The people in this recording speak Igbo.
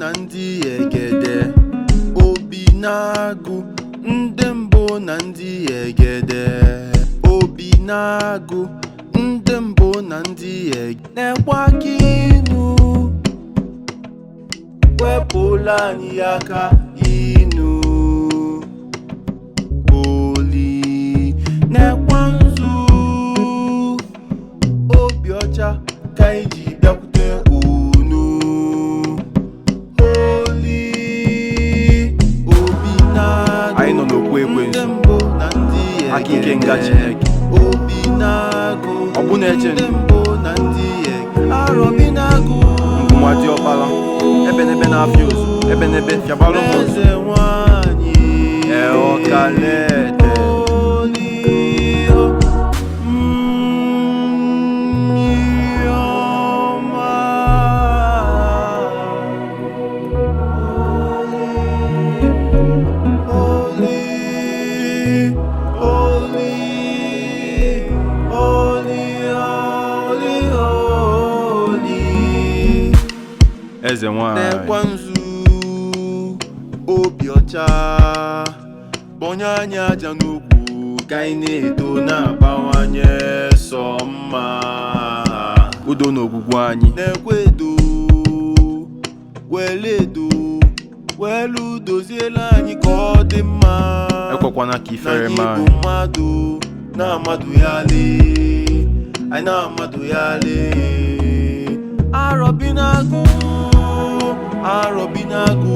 na ndị egede, obi na-agụ ndị mbụ na ndị egede, obi na-agụ ndị mbụ na ndị egede. Na-ekwe aka inu, wepụla anyị aka inu, oli na-ekwe nzu, obi ọcha ka anyị ji bịakwute unu, oli obi na-agụ anyị nọ n'okwu ekwensu, ndị mbụ na ndị aka ike egede, nga Chineke, obi na-agụ ọ bụ na-eche ndị mbụ na ndị egede, arọbi na-agụ ngụmadị ọkpara ebe n'ebe na-afịa ozu, ebe n'ebe fịabalụ m ozu, eze nwanyị ọkalete eze nwanyị na-ekwe nzu, obi ọcha kpọnye anyị aja n'ukwu ka anyị na-eto na-abawanye sọ mma, udo n'ogwugwu anyị, na-ekwe edo wele edo welu doziela anyị ka ọ dị mma, ekwekwana ka ifere na ma anyị bụ mmadụ na-amadụ ya lee, anyị na-amadụ ya lee, arọbi na-agụ, arọbi na-agụ